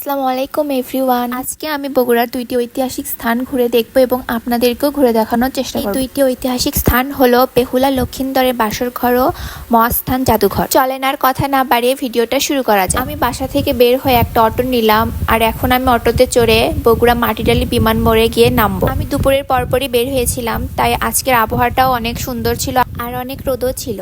আসসালামু আলাইকুম এভরিওয়ান। আজকে আমি বগুড়ার দুইটি ঐতিহাসিক স্থান ঘুরে দেখব এবং আপনাদেরকেও ঘুরে দেখানোর চেষ্টা করব। এই দুইটি ঐতিহাসিক স্থান হলো বেহুলা লক্ষিন্দরের বাসরঘর ও মহাস্থান জাদুঘর। চলেন আর কথা না বাড়িয়ে ভিডিওটা শুরু করা যায়। আমি বাসা থেকে বের হয়ে একটা অটো নিলাম আর এখন আমি অটোতে চড়ে বগুড়া মাটিডালি বিমান মোড়ে গিয়ে নামবো। আমি দুপুরের পরপরই বের হয়েছিলাম, তাই আজকের আবহাওয়াটাও অনেক সুন্দর ছিল আর অনেক রোদও ছিল।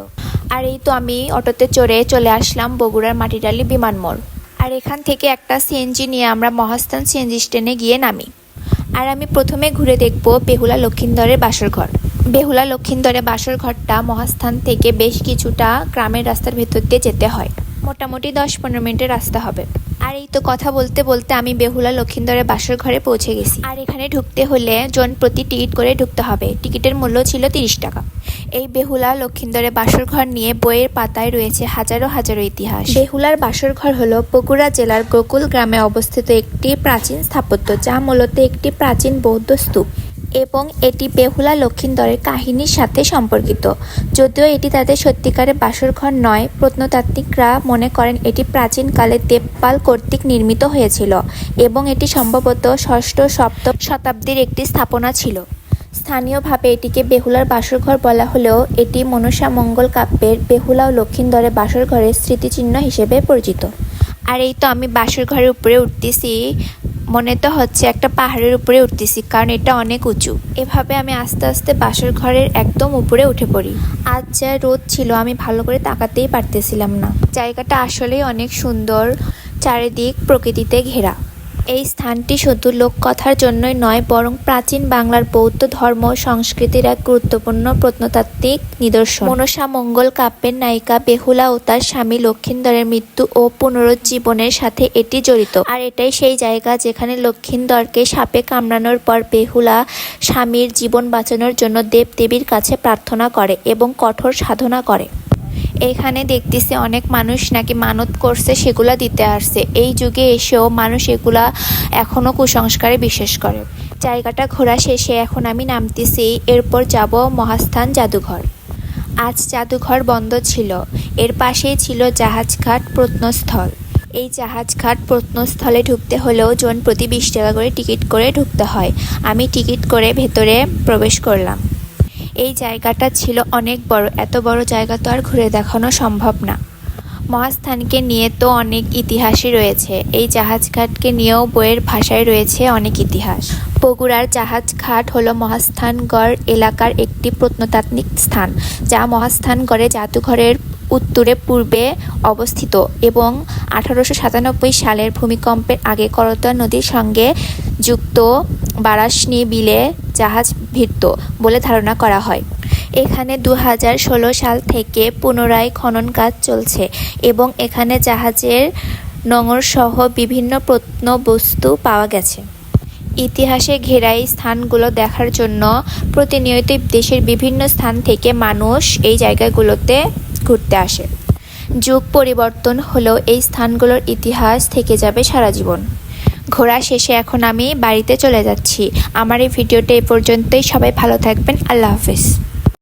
আর এই তো আমি অটোতে চড়ে চলে আসলাম বগুড়ার মাটিডালি বিমান মোড়। আর এখান থেকে একটা সিএনজি নিয়ে আমরা মহাস্থান সিএনজি স্ট্যান্ডে গিয়ে নামি। আর আমি প্রথমে ঘুরে দেখব বেহুলা লক্ষিন্দরের বাসরঘর। বেহুলা লক্ষিন্দরের বাসরঘরটা মহাস্থান থেকে বেশ কিছুটা গ্রামের রাস্তার ভেতর দিয়ে যেতে হয়, মোটামুটি 10-15 মিনিটের রাস্তা হবে। আর এই তো কথা বলতে বলতে আমি বেহুলা লক্ষিন্দরের বাসর ঘরে পৌঁছে গেছি। আর এখানে ঢুকতে হলে জন প্রতি টিকিট করে ঢুকতে হবে। টিকিটের মূল্য ছিল 30 টাকা। এই বেহুলা লক্ষিন্দরের বাসর ঘর নিয়ে বইয়ের পাতায় রয়েছে হাজারো হাজারো ইতিহাস। বেহুলার বাসর ঘর হলো বগুড়া জেলার গোকুল গ্রামে অবস্থিত একটি প্রাচীন স্থাপত্য, যা মূলত একটি প্রাচীন বৌদ্ধ স্তূপ এবং এটি বেহুলা লক্ষিন্দরের কাহিনীর সাথে সম্পর্কিত। যদিও এটি তাদের সত্যিকারের বাসরঘর নয়, প্রত্নতাত্ত্বিকরা মনে করেন এটি প্রাচীনকালে দেবপাল কর্তৃক নির্মিত হয়েছিল এবং এটি সম্ভবত 6ষ্ঠ-7ম শতাব্দীর একটি স্থাপনা ছিল। স্থানীয়ভাবে এটিকে বেহুলার বাসরঘর বলা হলেও এটি মনসা মঙ্গল কাব্যের বেহুলা ও লক্ষিন্দরের বাসরঘরের স্মৃতিচিহ্ন হিসেবে পরিচিত। আর এই তো আমি বাসরঘরের উপরে উঠতেছি, মনে তো হচ্ছে একটা পাহাড়ের উপরে উঠতেছি, কারণ এটা অনেক উঁচু। এভাবে আমি আস্তে আস্তে বাসর ঘরের একদম উপরে উঠে পড়ি। আজ যা রোদ ছিল আমি ভালো করে তাকাতেই পারতেছিলাম না। জায়গাটা আসলেই অনেক সুন্দর, চারিদিক প্রকৃতিতে ঘেরা। এই স্থানটি শুধু লোককথার জন্যই নয়, বরং প্রাচীন বাংলার বৌদ্ধ ধর্ম সংস্কৃতির এক গুরুত্বপূর্ণ প্রত্নতাত্ত্বিক নিদর্শন। মনসা মঙ্গল কাব্যের নায়িকা বেহুলা ও তার স্বামী লক্ষিন্দরের মৃত্যু ও পুনরুজ্জীবনের সাথে এটি জড়িত। আর এটাই সেই জায়গা যেখানে লক্ষিন্দরকে সাপে কামড়ানোর পর বেহুলা স্বামীর জীবন বাঁচানোর জন্য দেবদেবীর কাছে প্রার্থনা করে এবং কঠোর সাধনা করে। এখানে দেখতেছি অনেক মানুষ নাকি মানত করছে, সেগুলা দিতে আসছে। এই যুগে এসেও মানুষ এগুলা এখনও কুসংস্কারে বিশ্বাস করে। জায়গাটা ঘোরা শেষে এখন আমি নামতেছি, এরপর যাব মহাস্থান জাদুঘর। আজ জাদুঘর বন্ধ ছিল। এর পাশেই ছিল জাহাজঘাট প্রত্নস্থল। এই জাহাজঘাট প্রত্নস্থলে ঢুকতে হলেও জন প্রতি 20 টাকা করে টিকিট করে ঢুকতে হয়। আমি টিকিট করে ভেতরে প্রবেশ করলাম। এই জায়গাটা ছিল অনেক বড়, এত বড় জায়গা তো আর ঘুরে দেখানো সম্ভব না। মহাস্থানকে নিয়ে তো অনেক ইতিহাসই রয়েছে, এই জাহাজঘাটকে নিয়েও বইয়ের ভাষায় রয়েছে অনেক ইতিহাস। বগুড়ার জাহাজঘাট হলো মহাস্থানগড় এলাকার একটি প্রত্নতাত্ত্বিক স্থান, যা মহাস্থানগড়ে জাদুঘরের উত্তরে পূর্বে অবস্থিত এবং 1897 সালের ভূমিকম্পের আগে করতোয়া নদীর সঙ্গে যুক্ত বারাসনি বিলে জাহাজ ভিড়ত বলে ধারণা করা হয়। এখানে 2016 সাল থেকে পুনরায় খনন কাজ চলছে এবং এখানে জাহাজের নোঙর সহ বিভিন্ন প্রত্নবস্তু পাওয়া গেছে। ইতিহাসে ঘেরা এই স্থানগুলো দেখার জন্য প্রতিনিয়ত দেশের বিভিন্ন স্থান থেকে মানুষ এই জায়গাগুলোতে ঘুরতে আসে। যুগ পরিবর্তন হলেও এই স্থানগুলোর ইতিহাস থেকে যাবে সারা জীবন। ঘোরা শেষে এখন আমি বাড়িতে চলে যাচ্ছি। আমার এই ভিডিওটা এই পর্যন্তই। সবাই ভালো থাকবেন। আল্লাহ হাফেজ।